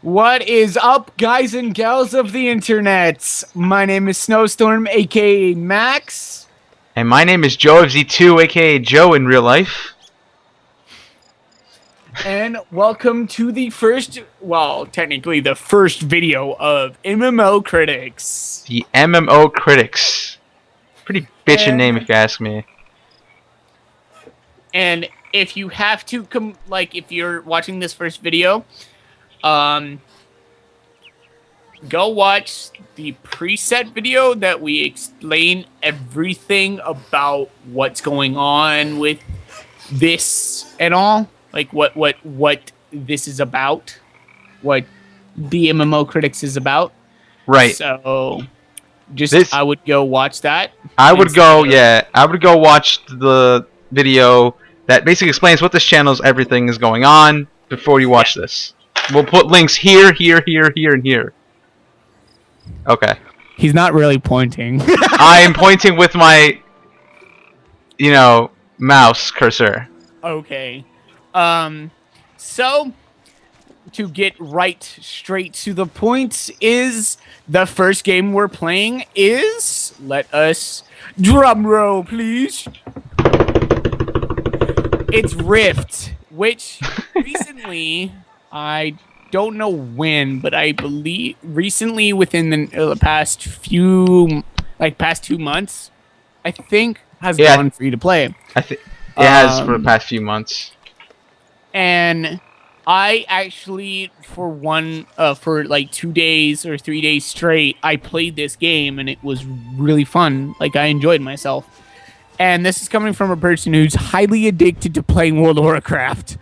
What is up, guys and gals of the internet? My name is Snowstorm, aka Max. And my name is Joe of Z2, aka Joe in real life. And welcome to the first, well, technically the first video of MMO Critics. The MMO Critics. Pretty bitchin' name if you ask me. And if you have to if you're watching this first video, go watch the preset video that we explain everything about what's going on with this and all. Like what this is about, what the MMO Critics is about. Right. So I would go watch that. I would go watch the video that basically explains what this channel's everything is going on before you watch this. We'll put links here, here, here, here, and here. Okay. He's not really pointing. I am pointing with my, mouse cursor. Okay. So to get straight to the point is the first game we're playing is, let us drum roll, please. It's Rift, which recently, I don't know when, but I believe recently within the past 2 months, I think has gone free to play. I think it has for the past few months. And I actually, for like 2 days or 3 days straight, I played this game and it was really fun. Like, I enjoyed myself. And this is coming from a person who's highly addicted to playing World of Warcraft.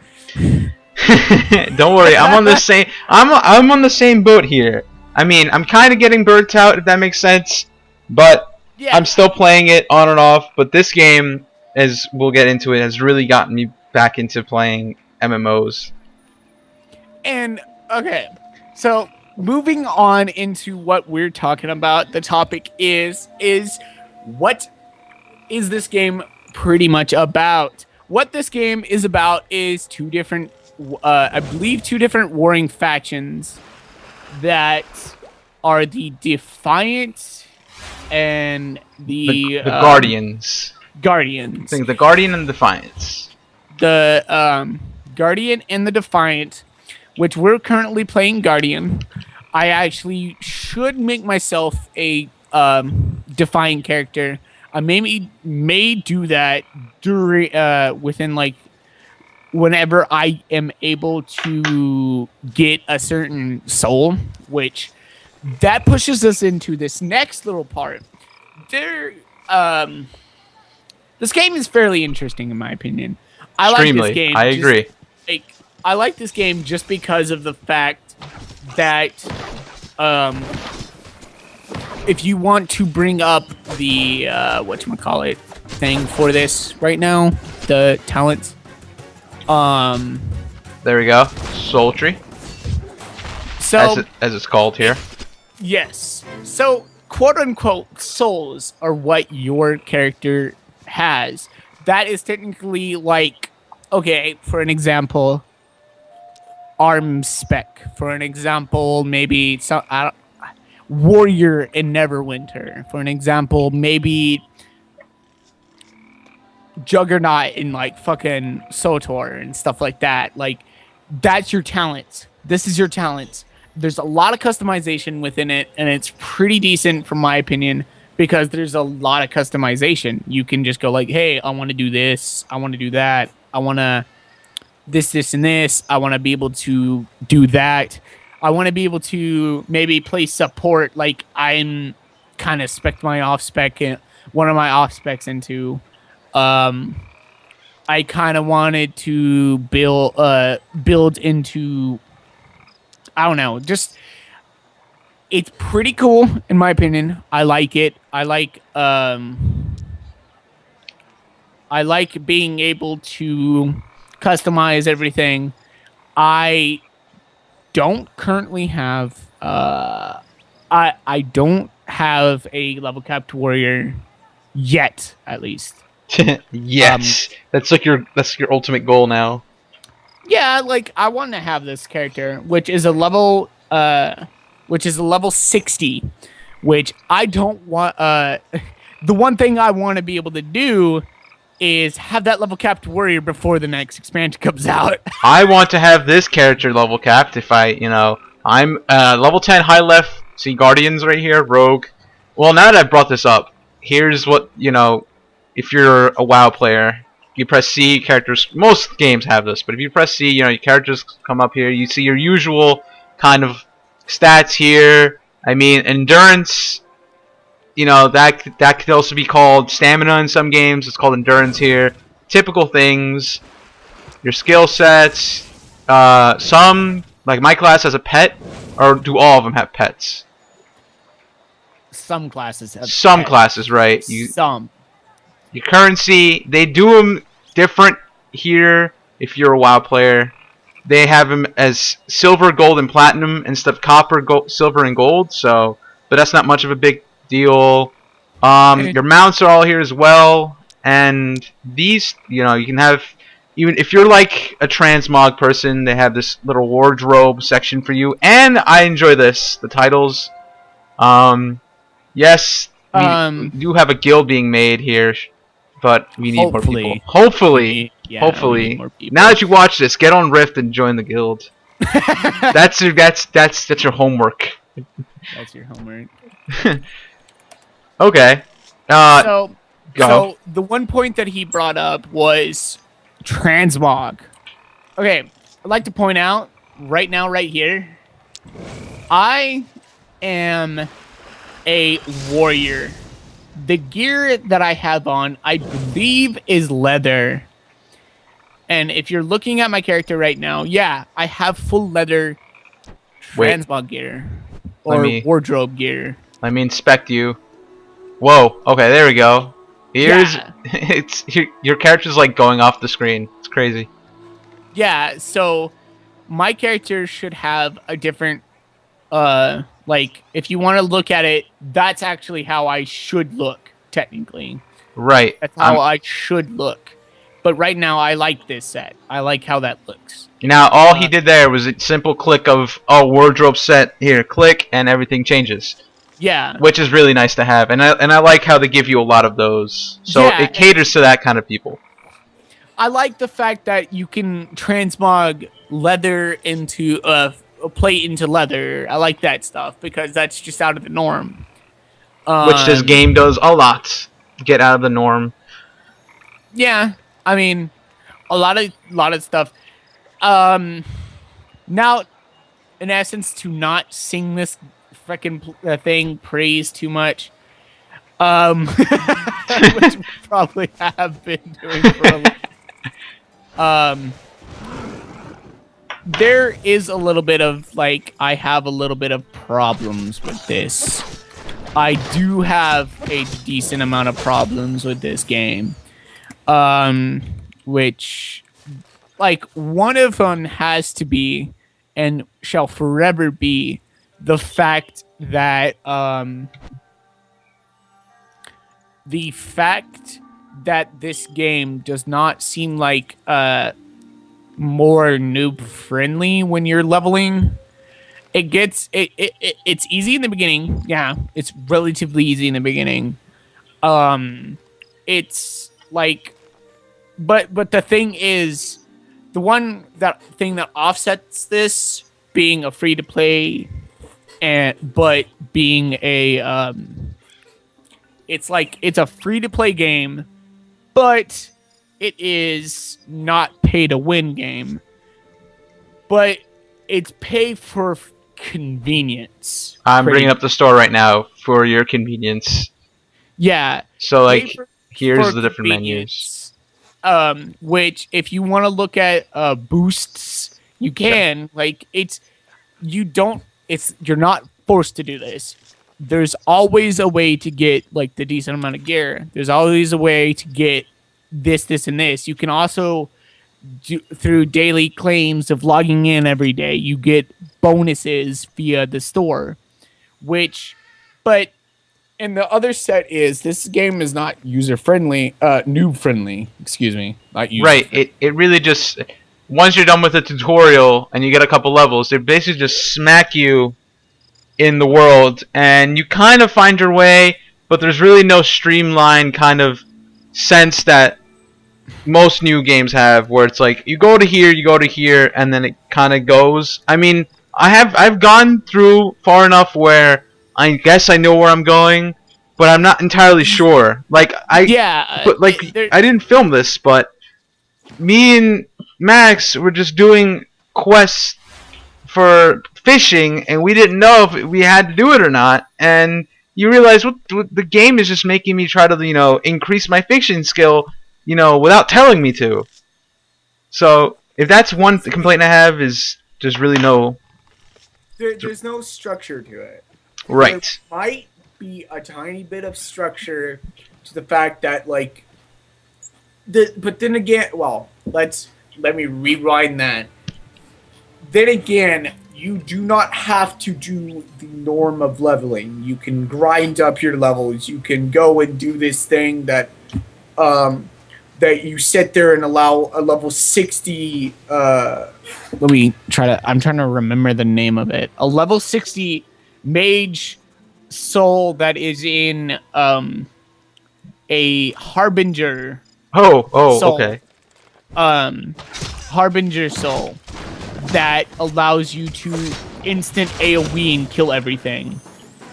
Don't worry, I'm on the same. I'm on the same boat here. I mean, I'm kind of getting burnt out, if that makes sense. But yeah. I'm still playing it on and off. But this game, as we'll get into it, has really gotten me back into playing MMOs. And okay, so moving on into what we're talking about, the topic is what is this game pretty much about? What this game is about is two different warring factions that are the Defiant and the Guardians. Guardians. I think the Guardian and Defiance. The Guardian and the Defiant, which we're currently playing Guardian. I actually should make myself a Defiant character. I may do that within like whenever I am able to get a certain soul, which that pushes us into this next little part. This game is fairly interesting in my opinion. I like this game. I agree. I like this game just because of the fact that if you want to bring up the whatchamacallit thing for this right now, the talents. There we go. Soul tree. So as it's called here. Yes. So quote unquote souls are what your character has. That is technically like, okay, for an example, arm spec. For an example, maybe some warrior in Neverwinter. For an example, maybe Juggernaut in like fucking SWTOR and stuff like that. Like, that's your talent. This is your talent. There's a lot of customization within it, and it's pretty decent from my opinion because there's a lot of customization. You can just go like, hey, I want to do this. I want to do that. I want to this, and this. I want to be able to do that. I want to be able to maybe play support. Like, I'm kind of spec my off spec and one of my off specs into. I kind of wanted to build into, I don't know, just it's pretty cool in my opinion. I like it. I like being able to customize everything. I don't currently have I don't have a level capped warrior yet, at least. Yes, that's your ultimate goal now. Yeah, like I want to have this character, which is a level 60, which I don't want the one thing I want to be able to do is have that level capped warrior before the next expansion comes out. I want to have this character level capped if I'm level 10 high left, see Guardians right here, Rogue. Well, now that I've brought this up, here's what, if you're a WoW player, you press C, characters, most games have this, but if you press C, your characters come up here, you see your usual kind of stats here. I mean, endurance, that could also be called stamina in some games. It's called endurance here. Typical things, your skill sets. Some, like my class has a pet, or do all of them have pets? Some classes have some pets. classes, right? Some. Your currency, they do them different here. If you're a WoW player, they have them as silver, gold, and platinum instead of copper, gold, silver, and gold. So, but that's not much of a big deal. Your mounts are all here as well, and these, you can have, even if you're like a transmog person, they have this little wardrobe section for you. And I enjoy this, the titles. Yes, we do have a guild being made here, but we need more people. Hopefully, now that you watch this, get on Rift and join the guild. That's your homework. That's your homework. Okay. So the one point that he brought up was transmog. Okay, I'd like to point out right now, right here, I am a warrior. The gear that I have on, I believe, is leather. And if you're looking at my character right now, yeah, I have full leather transmog gear or wardrobe gear. Let me inspect you. Whoa. Okay, there we go. Here's your character's like going off the screen. It's crazy. Yeah. So my character should have a different. Like if you want to look at it, that's actually how I should look technically. Right. That's how I should look. But right now, I like this set. I like how that looks. Now, all he did there was a simple click of, wardrobe set here, click, and everything changes. Yeah. Which is really nice to have. And I like how they give you a lot of those. So it caters to that kind of people. I like the fact that you can transmog leather into, a plate into leather. I like that stuff because that's just out of the norm. Which this game does a lot. Get out of the norm. Yeah. I mean, a lot of stuff. Now, in essence, to not sing this freaking thing praise too much, which we probably have been doing for a while. There is a little bit of I have a little bit of problems with this. I do have a decent amount of problems with this game. Which, one of them has to be, and shall forever be, the fact that, this game does not seem like, more noob friendly when you're leveling. It's easy in the beginning. Yeah, it's relatively easy in the beginning. It's but the thing is, the thing that offsets this being a free to play, but being a it's a free to play game, but it is not pay to win game. But it's pay for convenience. I'm bringing up the store right now for your convenience. Yeah. So here's the different menus. Which if you want to look at boosts, you can. You're not forced to do this. There's always a way to get the decent amount of gear. There's always a way to get this, and this. You can also through daily claims of logging in every day, you get bonuses via the store, and the other set is this game is not user friendly, noob friendly. Excuse me, not user. Right. It really just once you're done with the tutorial and you get a couple levels, they basically just smack you in the world, and you kind of find your way, but there's really no streamlined kind of sense that most new games have, where it's like you go to here, and then it kind of goes. I mean, I've gone through far enough where I guess I know where I'm going, but I'm not entirely sure. Like I didn't film this, but me and Max were just doing quests for fishing, and we didn't know if we had to do it or not. And you realize what the game is just making me try to increase my fishing skill, without telling me to. So if that's one complaint I have, is there's really no. There's no structure to it. Right. There might be a tiny bit of structure to the fact that but then again, well, let me rewind that. Then again, you do not have to do the norm of leveling. You can grind up your levels. You can go and do this thing that that you sit there and allow a level 60. Let me try to. I'm trying to remember the name of it. A level 60 mage soul that is in a harbinger. Oh, soul. Okay. Harbinger soul that allows you to instant AoE and kill everything.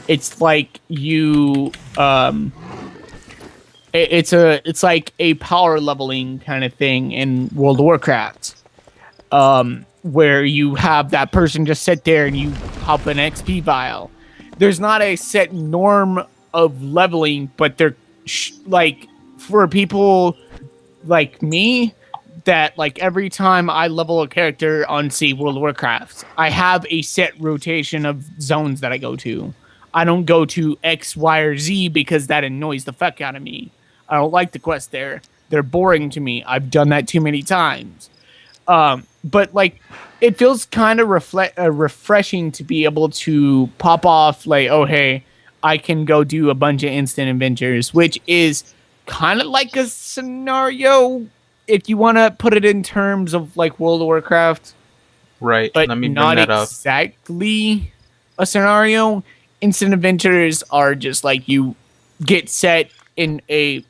It's like you it's like a power leveling kind of thing in World of Warcraft. Where you have that person just sit there and you hop an XP vial. There's not a set norm of leveling, but they're like for people like me, that like every time I level a character on World of Warcraft, I have a set rotation of zones that I go to. I don't go to X, Y, or Z because that annoys the fuck out of me. I don't like the quests there. They're boring to me. I've done that too many times. But like, it feels kind of refreshing to be able to pop off like, oh hey, I can go do a bunch of instant adventures, which is kind of like a scenario if you want to put it in terms of like World of Warcraft. Right. But Let me bring not that up. exactly a scenario. Instant adventures are just like you get set in a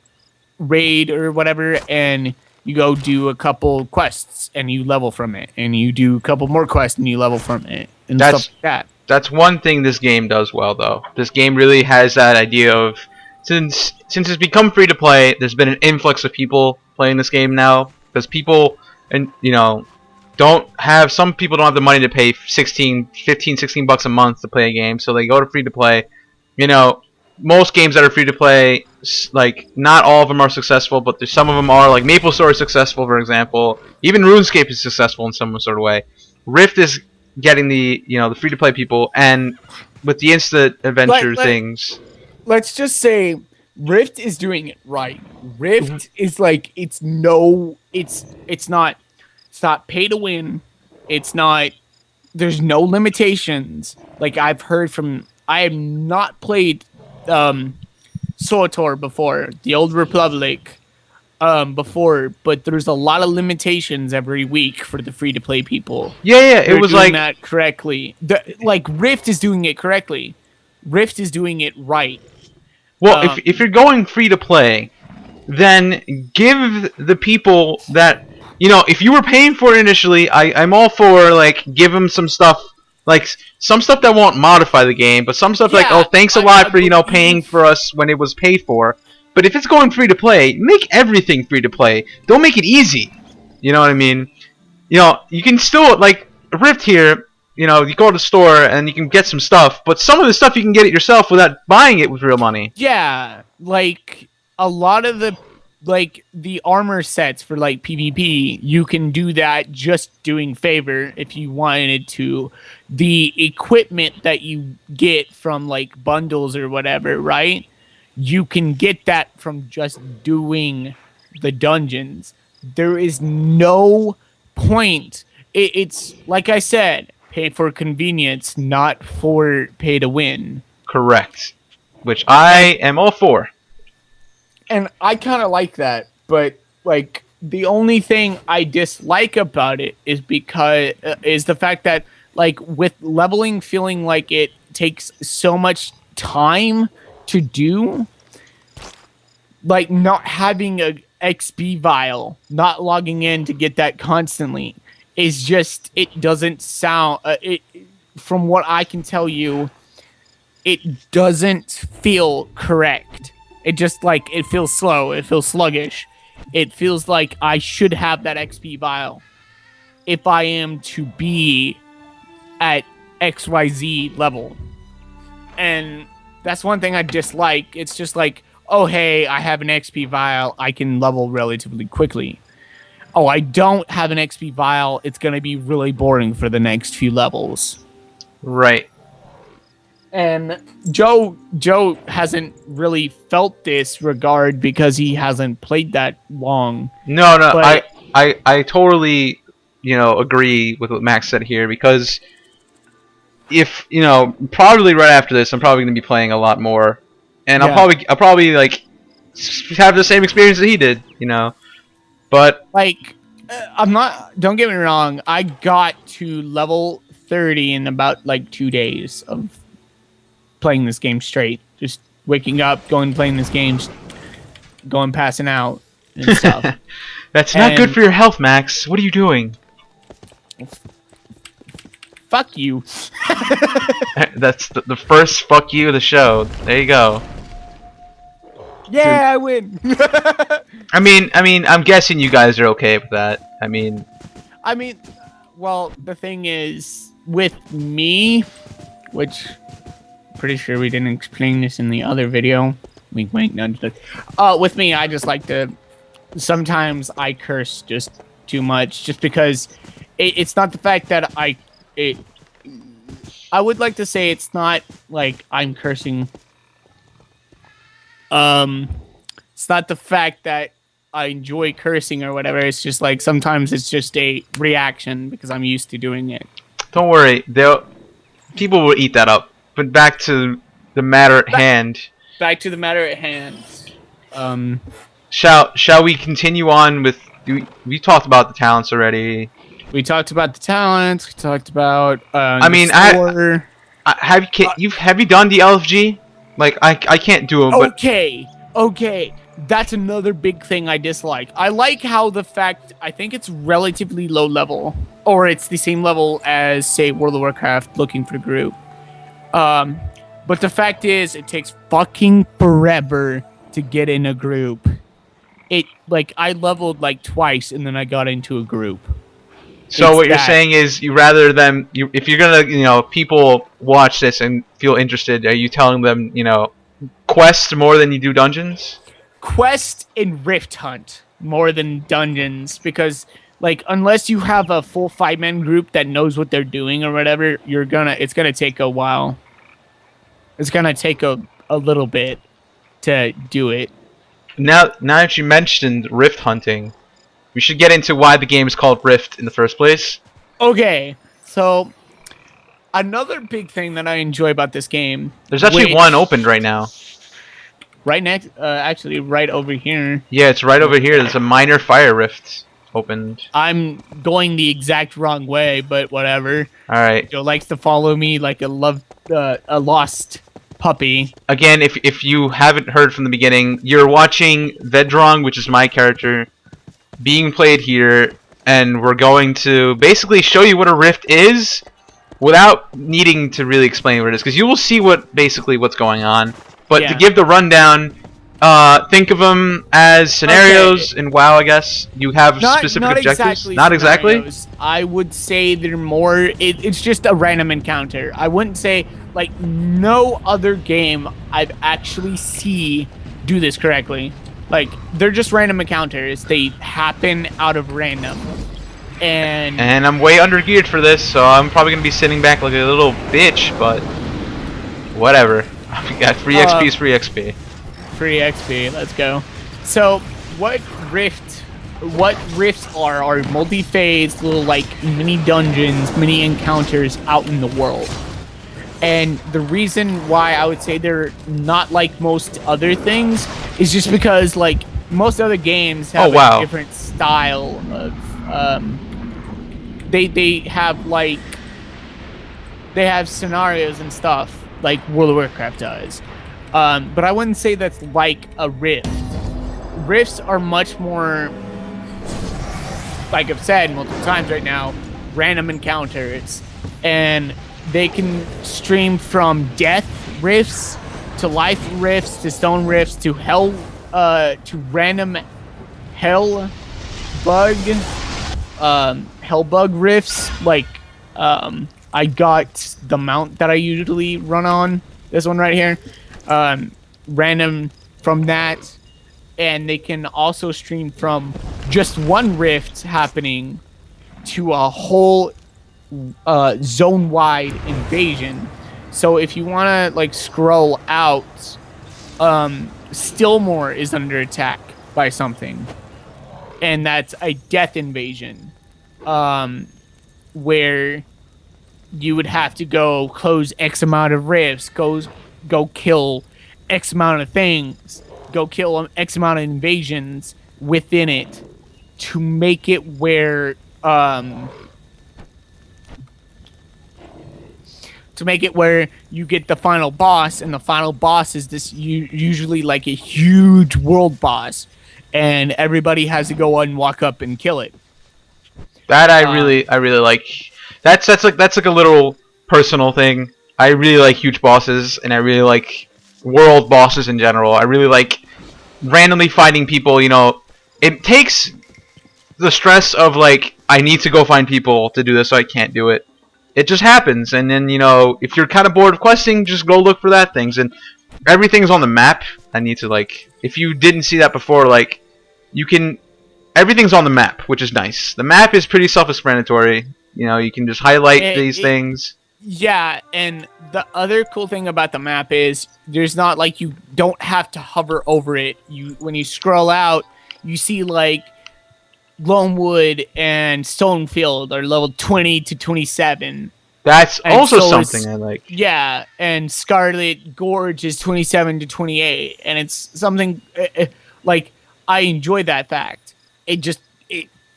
raid or whatever, and you go do a couple quests and you level from it, and you do a couple more quests and you level from it, and stuff like that. That's one thing this game does well, though. This game really has that idea of since it's become free to play, there's been an influx of people playing this game now because people some people don't have the money to pay 16 bucks a month to play a game, so they go to free to play. Most games that are free to play, like not all of them are successful, but there's some of them are. Like MapleStory is successful, for example. Even RuneScape is successful in some sort of way. Rift is getting the the free to play people, and with the instant adventure things. Let's just say Rift is doing it right. Rift is like it's not pay to win. It's not. There's no limitations. Like I've heard from. I have not played SWTOR before, the Old Republic before, but there's a lot of limitations every week for the free to play people. Yeah, it was like that correctly. Like Rift is doing it correctly. Rift is doing it right. Well, if you're going free to play, then give the people that if you were paying for it initially, I'm all for like give them some stuff. Like some stuff that won't modify the game, but some stuff like, oh, thanks a lot for paying for us when it was paid for. But if it's going free to play, make everything free to play. Don't make it easy. You know what I mean? You can still like Rift here. You go to the store and you can get some stuff, but some of the stuff you can get it yourself without buying it with real money. Yeah, like a lot of the armor sets for like PvP, you can do that just doing favor if you wanted to. The equipment that you get from like bundles or whatever, right? You can get that from just doing the dungeons. There is no point. It's like I said, pay for convenience, not for pay to win. Correct. Which I am all for. And I kind of like that, but like the only thing I dislike about it is because is the fact that like with leveling feeling like it takes so much time to do, like not having a XP vial, not logging in to get that constantly is just, it doesn't sound it from what I can tell you, it doesn't feel correct. It just like, it feels slow, it feels sluggish. It feels like I should have that XP vial if I am to be at XYZ level. And that's one thing I dislike. It's just like, oh, hey, I have an XP vial. I can level relatively quickly. Oh, I don't have an XP vial. It's going to be really boring for the next few levels. Right. And Joe hasn't really felt this regard because he hasn't played that long. No, but I totally, agree with what Max said here, because if, probably right after this, I'm probably going to be playing a lot more, and yeah. I'll probably like have the same experience that he did, but like don't get me wrong, I got to level 30 in about like 2 days of playing this game straight, just waking up, going playing this game, going passing out and stuff. That's not good for your health, Max. What are you doing? Fuck you. That's the first fuck you of the show. There you go. Yeah, dude. I win. I mean, I'm guessing you guys are okay with that. I mean, well, the thing is, with me, which pretty sure we didn't explain this in the other video. Wink, wink, nudge, nudge. With me, I just like to. Sometimes I curse just too much, just because it's not the fact that I would like to say it's not like I'm cursing. It's not the fact that I enjoy cursing or whatever. It's just like sometimes it's just a reaction because I'm used to doing it. Don't worry, people will eat that up. But back to the matter at hand. Back to the matter at hand. Shall we continue on with? We talked about the talents already. We talked about the talents. We talked about. Have you done the LFG? Like I can't do it. But Okay. That's another big thing I dislike. I like how the fact I think it's relatively low level, or it's the same level as say World of Warcraft looking for group. But the fact is, it takes fucking forever to get in a group. I leveled like twice and then I got into a group. So what you're saying is you rather them, if you're gonna, people watch this and feel interested, are you telling them, quest more than you do dungeons? Quest and Rift Hunt more than dungeons, because like unless you have a full 5-man group that knows what they're doing or whatever, it's gonna take a while. It's gonna take a little bit to do it. Now that you mentioned Rift hunting, we should get into why the game is called Rift in the first place. Okay, so another big thing that I enjoy about this game. There's actually one opened right now. Right next, actually right over here. Yeah, it's right over here. There's a minor fire rift opened. I'm going the exact wrong way, but whatever. All right. Joe likes to follow me like a lost puppy. Again, if you haven't heard from the beginning, you're watching Vedrong, which is my character, being played here, and we're going to basically show you what a rift is without needing to really explain what it is, because you will see what's going on. But to give the rundown, think of them as scenarios in WoW, I guess. You have specific objectives. Not exactly? I would say they're more... It's just a random encounter. I wouldn't say... Like, no other game I've actually see do this correctly. Like, they're just random encounters. They happen out of random. And I'm way undergeared for this, so I'm probably going to be sitting back like a little bitch, but... Whatever. We got free XP is free XP. Free XP, let's go. So, what rifts are multi-phase little like mini dungeons, mini encounters out in the world. And the reason why I would say they're not like most other things is just because like most other games have a different style of they have like they have scenarios and stuff like World of Warcraft does, but I wouldn't say that's like a Rift. Rifts are much more, like I've said multiple times right now, random encounters, and they can stream from death rifts to life rifts to stone rifts to hell to random hell bug rifts. Like I got the mount that I usually run on, this one right here, random from that. And they can also stream from just one rift happening to a whole zone-wide invasion. So if you want to like scroll out, Stillmore is under attack by something, and that's a death invasion, where you would have to go close X amount of rifts, go kill X amount of things, go kill X amount of invasions within it to make it where you get the final boss, and the final boss is this usually like a huge world boss, and everybody has to go and walk up and kill it. That I really like. That's like a little personal thing. I really like huge bosses, and I really like world bosses in general. I really like randomly fighting people. You know, it takes the stress of like, I need to go find people to do this, so I can't do it. It just happens, and then, you know, if you're kind of bored of questing, just go look for that things, and everything's on the map. I need to, like, if you didn't see that before, like, you can, everything's on the map, which is nice. The map is pretty self-explanatory. You know, you can just highlight these things. Yeah, and the other cool thing about the map is there's not like, you don't have to hover over it. When you scroll out, you see like Gloamwood and Stonefield are level 20 to 27. That's also something I like. Yeah, and Scarlet Gorge is 27 to 28, and it's something like, I enjoy that fact. It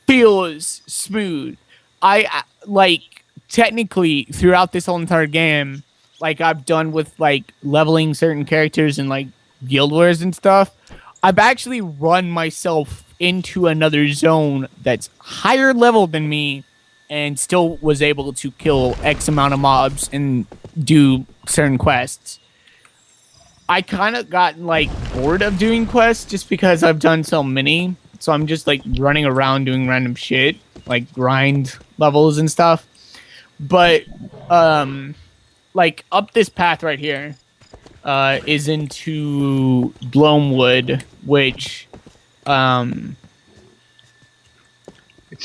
feels smooth. I like, technically throughout this whole entire game, like I've done with like leveling certain characters and like guild wars and stuff, I've actually run myself into another zone that's higher level than me and still was able to kill X amount of mobs and do certain quests. I kind of gotten like bored of doing quests just because I've done so many. So I'm just like running around doing random shit, like grind levels and stuff. But like up this path right here is into Gloamwood, which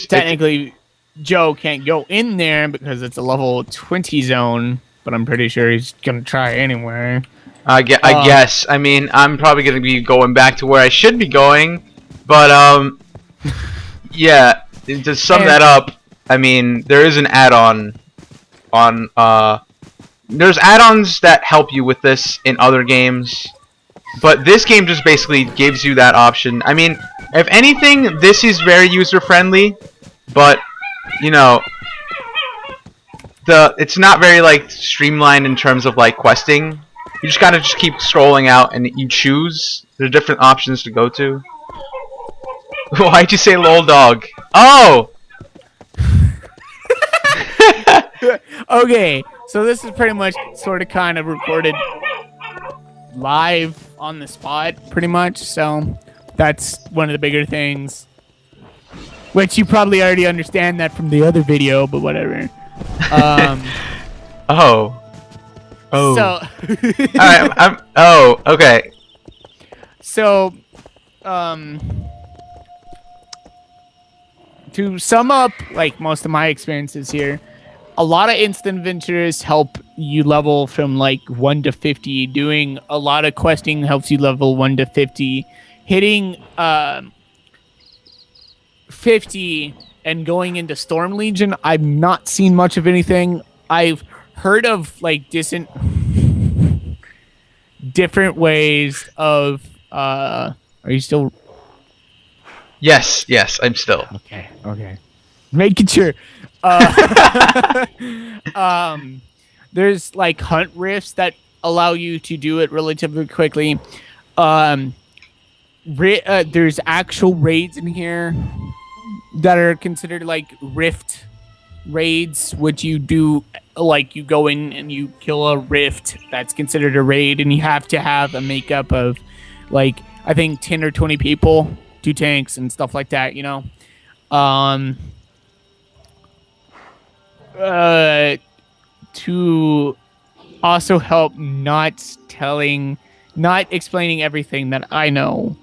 technically Joe can't go in there because it's a level 20 zone, but I'm pretty sure he's gonna try anywhere. I guess. I mean, I'm probably gonna be going back to where I should be going, but yeah. To sum that up, I mean, there is an add-on on there's add-ons that help you with this in other games, but this game just basically gives you that option. I mean, if anything, this is very user-friendly, but you know, it's not very like streamlined in terms of like questing. You just gotta keep scrolling out and you choose. There's different options to go to. Why'd you say lol dog? Oh! Okay, so this is pretty much sort of kind of recorded live on the spot, pretty much. So that's one of the bigger things, which you probably already understand that from the other video, but whatever. Oh. So Alright, oh, okay. So to sum up like most of my experiences here, a lot of instant adventures help you level from like 1 to 50. Doing a lot of questing helps you level 1 to 50. Hitting 50 and going into Storm Legion, I've not seen much of anything. I've heard of like different ways of are you still Yes, I'm still. Okay. Making sure. Uh, there's like hunt rifts that allow you to do it relatively quickly. Um, there's actual raids in here that are considered like rift raids, which you do like you go in and you kill a rift. That's considered a raid, and you have to have a makeup of like I think 10 or 20 people, 2 tanks and stuff like that. Um, to also help not explaining everything that I know.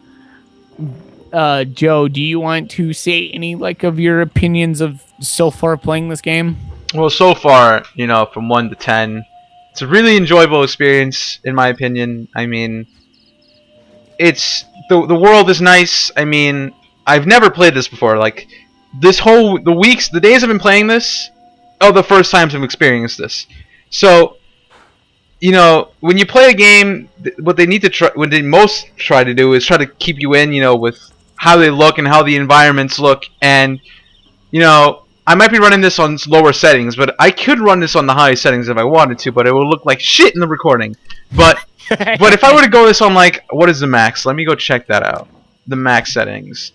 Joe, do you want to say any like of your opinions of so far playing this game? Well, so far, from 1 to 10, it's a really enjoyable experience, in my opinion. I mean, it's the world is nice. I mean, I've never played this before. Like, the days I've been playing this, the first times I've experienced this. So, when you play a game, what they most try to do is try to keep you in, with how they look and how the environments look, and I might be running this on lower settings, but I could run this on the high settings if I wanted to, but it will look like shit in the recording. But if I were to go this on like, what is the max? Let me go check that out. The max settings.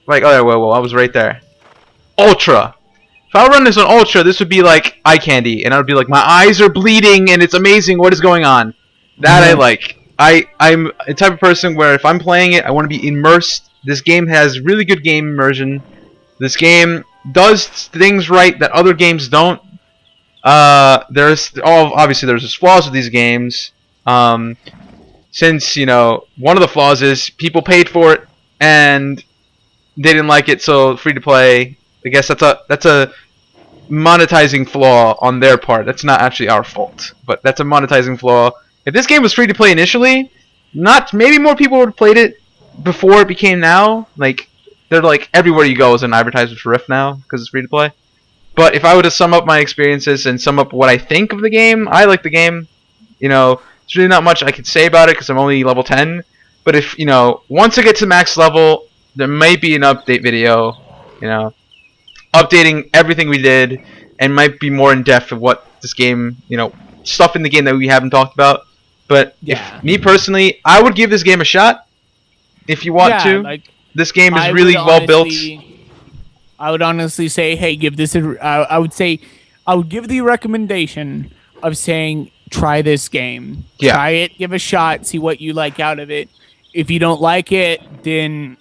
Like, oh, whoa, I was right there. Ultra. If I run this on Ultra, this would be like eye candy, and I would be like, my eyes are bleeding, and it's amazing. What is going on? That I like. I'm a type of person where if I'm playing it, I want to be immersed. This game has really good game immersion. This game does things right that other games don't. Obviously there's flaws with these games. Since one of the flaws is people paid for it and they didn't like it, so free to play. I guess that's a monetizing flaw on their part. That's not actually our fault, but that's a monetizing flaw. If this game was free to play initially, maybe more people would have played it before it became now. Like, they're like everywhere you go is an advertisement for Rift now because it's free to play. But if I were to sum up my experiences and sum up what I think of the game, I like the game. There's really not much I could say about it because I'm only level 10. But if once I get to max level, there may be an update video. Updating everything we did, and might be more in depth of what this game, stuff in the game that we haven't talked about. But if me personally, I would give this game a shot. If you want to, like, this game is really well built. I would honestly say, hey, give this I would give the recommendation of saying try this game. Yeah. Try it, give a shot, see what you like out of it. If you don't like it, then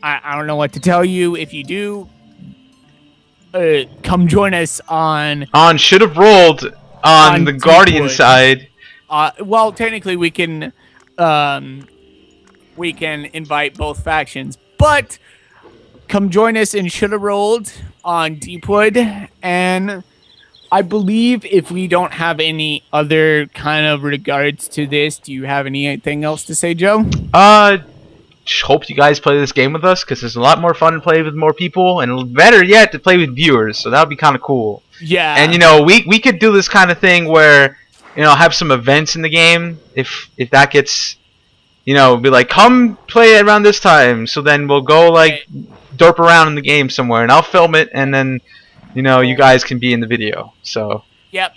I don't know what to tell you. If you do, come join us on Should Have Rolled on the Guardian side. Well, technically we can invite both factions, but come join us in Should Have Rolled on Deepwood, and I believe if we don't have any other kind of regards to this, do you have anything else to say, Joe? Hope you guys play this game with us because it's a lot more fun to play with more people, and better yet to play with viewers. So that would be kind of cool. Yeah. And we could do this kind of thing where have some events in the game if that gets be like, come play around this time. So then we'll go like derp around in the game somewhere, and I'll film it, and then you guys can be in the video. So yep.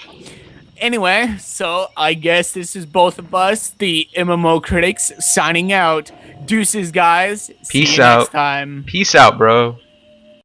Anyway, so I guess this is both of us, the MMO Critics, signing out. Deuces, guys. Peace See you out. next time. Peace out, bro.